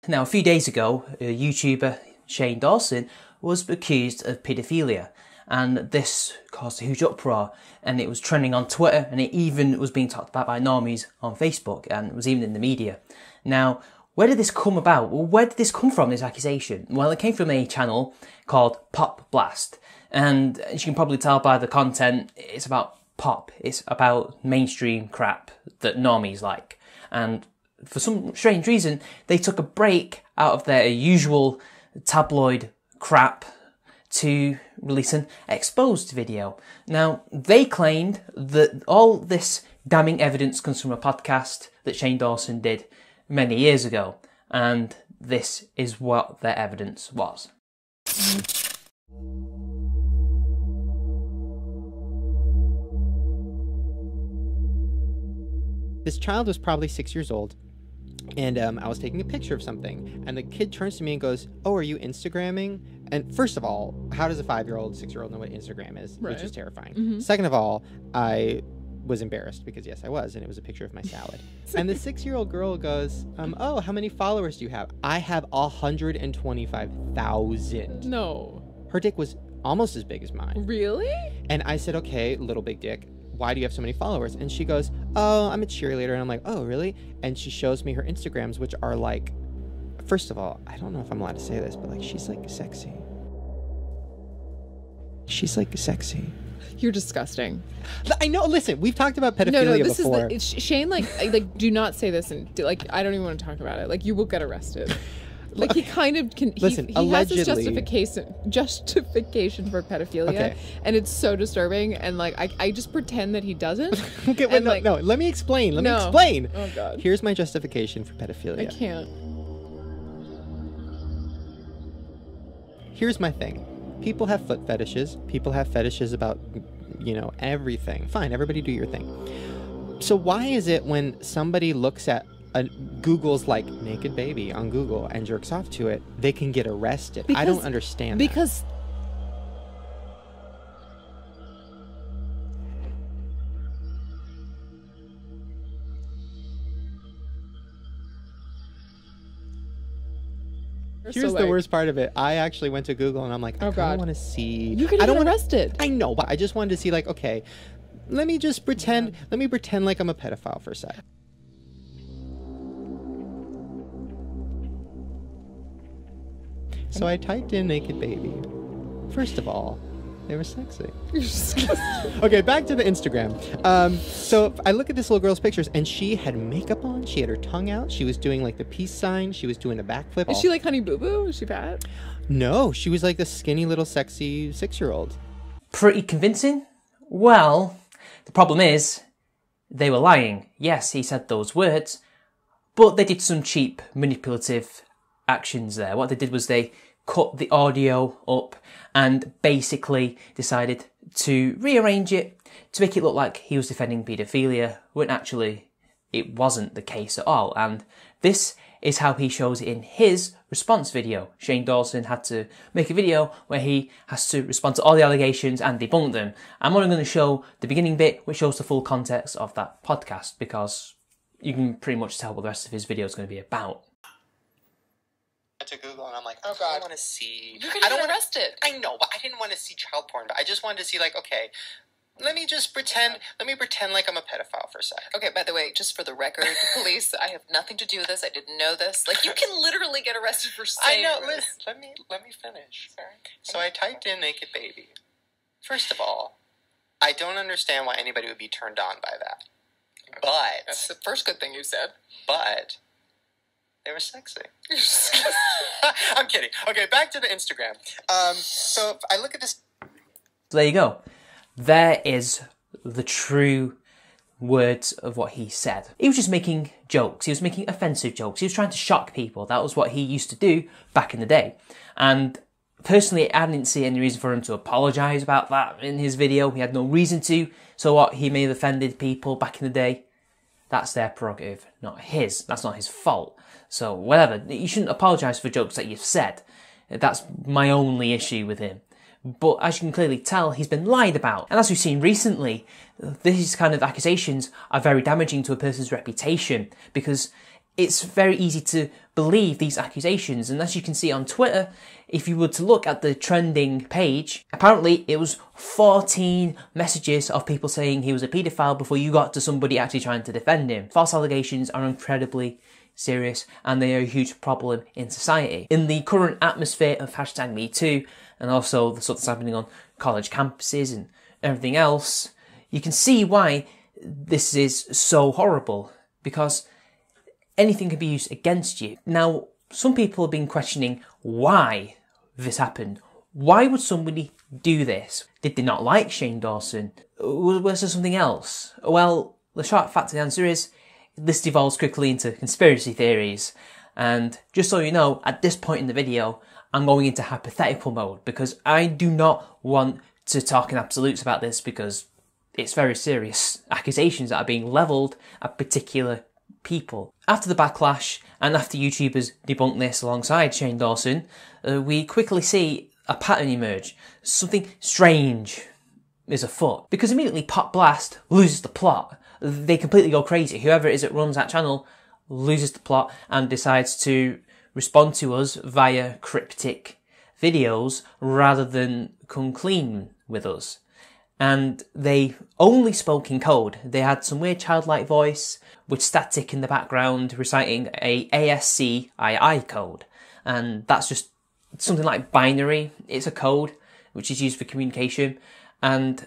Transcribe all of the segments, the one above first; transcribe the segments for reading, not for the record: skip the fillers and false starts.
Now, a few days ago, YouTuber Shane Dawson was accused of paedophilia, and this caused a huge uproar, and it was trending on Twitter, and it even was being talked about by normies on Facebook, and it was even in the media. Now, where did this come about? Well, where did this come from, this accusation? Well, it came from a channel called Pop Blast, and as you can probably tell by the content, it's about pop. It's about mainstream crap that normies like. And for some strange reason, they took a break out of their usual tabloid crap to release an exposed video. Now, they claimed that all this damning evidence comes from a podcast that Shane Dawson did many years ago, and this is what their evidence was. This child was probably 6 years old, and I was taking a picture of something, and the kid turns to me and goes, "Oh, are you Instagramming?" And first of all, how does a 5-year-old, 6-year-old know what Instagram is? Right. Which is terrifying. Second of all, I was embarrassed because yes, I was, and it was a picture of my salad. And the 6-year-old girl goes, "Oh, how many followers do you have?" "I have 125,000. No. Her dick was almost as big as mine. Really? And I said, "Okay, little big dick, why do you have so many followers?" And she goes, "Oh, I'm a cheerleader." And I'm like, "Oh, really?" And she shows me her Instagrams, which are like, first of all, I don't know if I'm allowed to say this, but like, she's like sexy. She's like sexy. You're disgusting. I know. Listen, we've talked about pedophilia this before. Is Shane. Like, do not say this, and I don't even want to talk about it. Like, you will get arrested. Like, he kind of can. Listen, he allegedly, has this justification for for pedophilia, and it's so disturbing. And like, I just pretend that he doesn't. Okay, wait, no. Let me explain. Let me explain. Oh God. Here's my justification for pedophilia. I can't. Here's my thing. People have foot fetishes. People have fetishes about, everything. Fine, everybody do your thing. So why is it when somebody looks at Google's like naked baby on Google and jerks off to it, they can get arrested? I don't understand that. Because here's the worst part of it. I actually went to Google and I'm like, I don't want to see. You could get arrested. I know, but I just wanted to see, like, okay, let me pretend like I'm a pedophile for a sec. So I typed in naked baby. First of all, they were sexy. Okay, back to the Instagram. So I look at this little girl's pictures, and she had makeup on. She had her tongue out. She was doing like the peace sign. She was doing a backflip. Is she like Honey Boo Boo? Is she fat? No, she was like the skinny little sexy 6-year-old. Pretty convincing? Well, the problem is, they were lying. Yes, he said those words, but they did some cheap, manipulative actions there. What they did was they cut the audio up and basically decided to rearrange it to make it look like he was defending paedophilia, when actually it wasn't the case at all. And this is how he shows it in his response video. Shane Dawson had to make a video where he has to respond to all the allegations and debunk them. I'm only going to show the beginning bit, which shows the full context of that podcast, because you can pretty much tell what the rest of his video is going to be about. To Google and I'm like, oh God, I want to see. You're gonna get arrested. I know, but I didn't want to see child porn. But I just wanted to see, like, okay, let me pretend like I'm a pedophile for a sec. Okay, by the way, just for the record, the police, I have nothing to do with this. I didn't know this. Like, you can literally get arrested for saying. I know. Listen, let me finish. Sorry. So I typed in naked baby. First of all, I don't understand why anybody would be turned on by that. But that's the first good thing you said. But they were sexy. I'm kidding. Okay, back to the Instagram. So I look at this. So there you go. There is the true words of what he said. He was just making jokes. He was making offensive jokes. He was trying to shock people. That was what he used to do back in the day. And personally, I didn't see any reason for him to apologise about that in his video. He had no reason to. So what? He may have offended people back in the day. That's their prerogative, not his. That's not his fault. So whatever. You shouldn't apologise for jokes that you've said. That's my only issue with him. But as you can clearly tell, he's been lied about. And as we've seen recently, these kind of accusations are very damaging to a person's reputation, because it's very easy to believe these accusations. And as you can see on Twitter, if you were to look at the trending page, apparently it was 14 messages of people saying he was a paedophile before you got to somebody actually trying to defend him. False allegations are incredibly serious and they are a huge problem in society. In the current atmosphere of #MeToo and also the stuff that's happening on college campuses and everything else, you can see why this is so horrible, because anything can be used against you. Now, some people have been questioning why this happened. Why would somebody do this? Did they not like Shane Dawson? Was there something else? Well, the short fact of the answer is, this devolves quickly into conspiracy theories. And just so you know, at this point in the video, I'm going into hypothetical mode because I do not want to talk in absolutes about this, because it's very serious accusations that are being levelled at particular people. After the backlash and after YouTubers debunked this alongside Shane Dawson, we quickly see a pattern emerge. Something strange is afoot, because immediately Pop Blast loses the plot. They completely go crazy. Whoever it is that runs that channel loses the plot and decides to respond to us via cryptic videos rather than come clean with us. And they only spoke in code. They had some weird childlike voice with static in the background reciting a ASCII code. And that's just something like binary. It's a code which is used for communication. And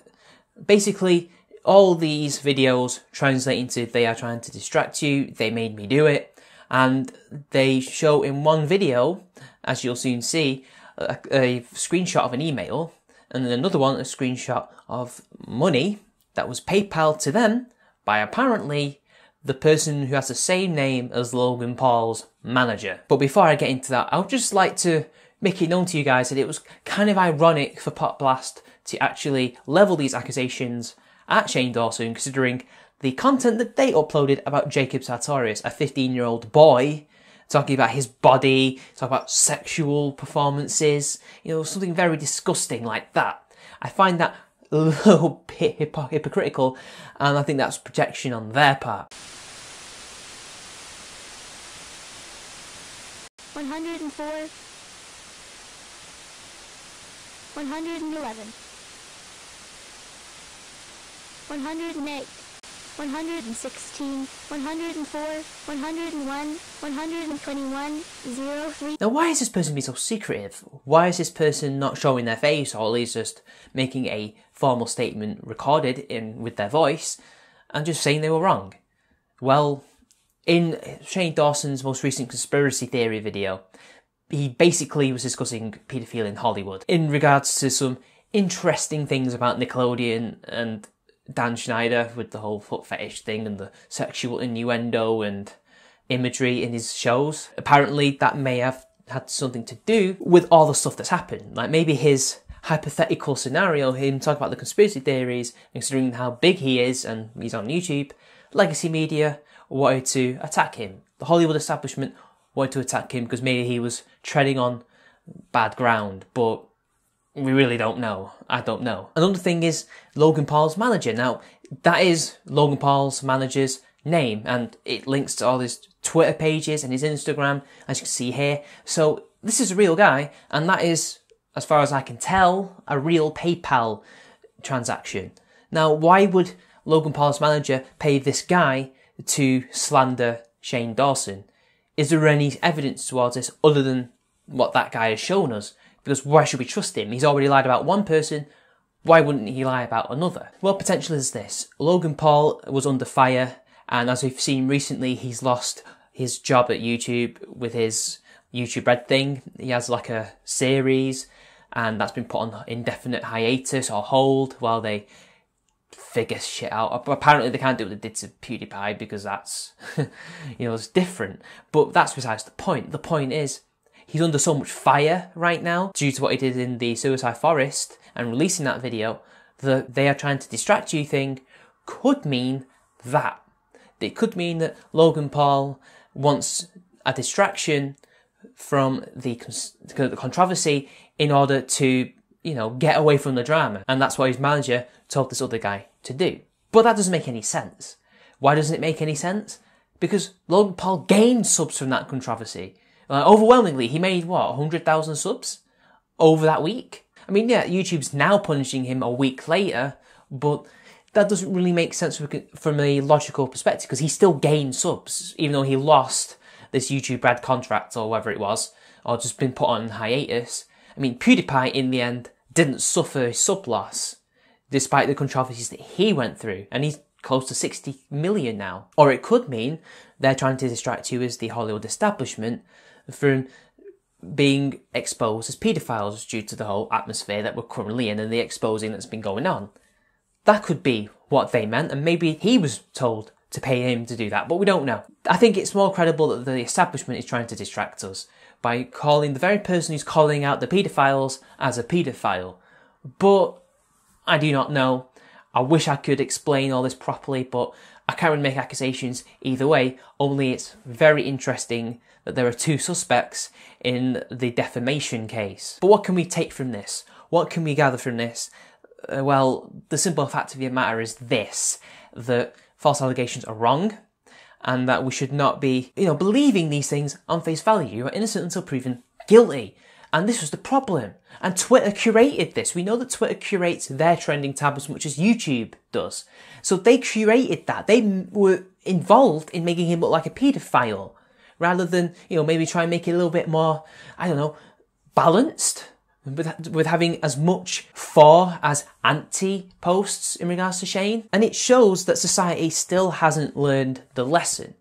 basically all these videos translate into they are trying to distract you, they made me do it. And they show in one video, as you'll soon see, a screenshot of an email, and then another one, a screenshot of money that was PayPal to them by apparently the person who has the same name as Logan Paul's manager. But before I get into that, I would just like to make it known to you guys that it was kind of ironic for Pop Blast to actually level these accusations at Shane Dawson, considering the content that they uploaded about Jacob Sartorius, a 15-year-old boy, talking about his body, talking about sexual performances, you know, something very disgusting like that. I find that a little bit hypocritical, and I think that's projection on their part. 104, 111, 108, 116, 104, 101, 121, 03. Now, why is this person being so secretive? Why is this person not showing their face, or at least just making a formal statement recorded with their voice and just saying they were wrong? Well, in Shane Dawson's most recent conspiracy theory video, he basically was discussing paedophilia in Hollywood in regards to some interesting things about Nickelodeon and Dan Schneider with the whole foot fetish thing and the sexual innuendo and imagery in his shows. Apparently that may have had something to do with all the stuff that's happened. Like maybe his hypothetical scenario, him talking about the conspiracy theories, considering how big he is and he's on YouTube, legacy media wanted to attack him. The Hollywood establishment wanted to attack him because maybe he was treading on bad ground, but we really don't know. I don't know. Another thing is Logan Paul's manager. Now, that is Logan Paul's manager's name, and it links to all his Twitter pages and his Instagram, as you can see here. So this is a real guy, and that is, as far as I can tell, a real PayPal transaction. Now, why would Logan Paul's manager pay this guy to slander Shane Dawson? Is there any evidence towards this other than what that guy has shown us? Because why should we trust him? He's already lied about one person. Why wouldn't he lie about another? Well, potential is this. Logan Paul was under fire, and as we've seen recently, he's lost his job at YouTube with his YouTube Red thing. He has like a series, and that's been put on indefinite hiatus or hold while they figure shit out. Apparently they can't do what they did to PewDiePie because that's, it's different. But that's besides the point. The point is, he's under so much fire right now due to what he did in the Suicide Forest and releasing that video. The they are trying to distract you thing could mean that. It could mean that Logan Paul wants a distraction from the controversy in order to, get away from the drama. And that's what his manager told this other guy to do. But that doesn't make any sense. Why doesn't it make any sense? Because Logan Paul gained subs from that controversy. Like, overwhelmingly, he made, what, 100,000 subs over that week? I mean, yeah, YouTube's now punishing him a week later, but that doesn't really make sense from a logical perspective, because he still gained subs, even though he lost this YouTube ad contract or whatever it was, or just been put on hiatus. I mean, PewDiePie, in the end, didn't suffer a sub loss, despite the controversies that he went through, and he's close to 60 million now. Or it could mean they're trying to distract you as the Hollywood establishment from being exposed as paedophiles due to the whole atmosphere that we're currently in and the exposing that's been going on. That could be what they meant, and maybe he was told to pay him to do that, but we don't know. I think it's more credible that the establishment is trying to distract us by calling the very person who's calling out the paedophiles as a paedophile. But I do not know. I wish I could explain all this properly, but I can't really make accusations either way, only it's very interesting that there are two suspects in the defamation case. But what can we take from this? What can we gather from this? Well, the simple fact of the matter is this, that false allegations are wrong, and that we should not be, believing these things on face value. You are innocent until proven guilty. And this was the problem. And Twitter curated this. We know that Twitter curates their trending tab as much as YouTube does. So they curated that. They were involved in making him look like a paedophile, rather than, maybe try and make it a little bit more, balanced, with having as much for as anti posts in regards to Shane. And it shows that society still hasn't learned the lesson,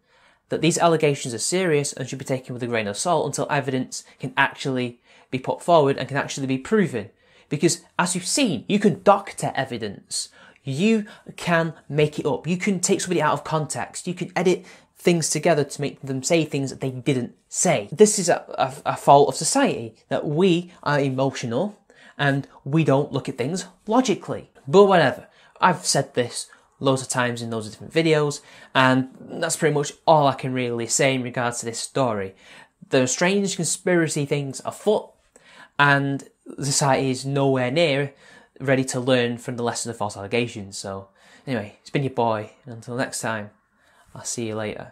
that these allegations are serious and should be taken with a grain of salt until evidence can actually be put forward and can actually be proven. Because as you've seen, you can doctor evidence. You can make it up. You can take somebody out of context. You can edit things together to make them say things that they didn't say. This is a fault of society, that we are emotional and we don't look at things logically. But whatever. I've said this loads of times in loads of different videos, and that's pretty much all I can really say in regards to this story. There are strange conspiracy things afoot, and society is nowhere near ready to learn from the lesson of false allegations. So anyway, it's been your boy, and until next time, I'll see you later.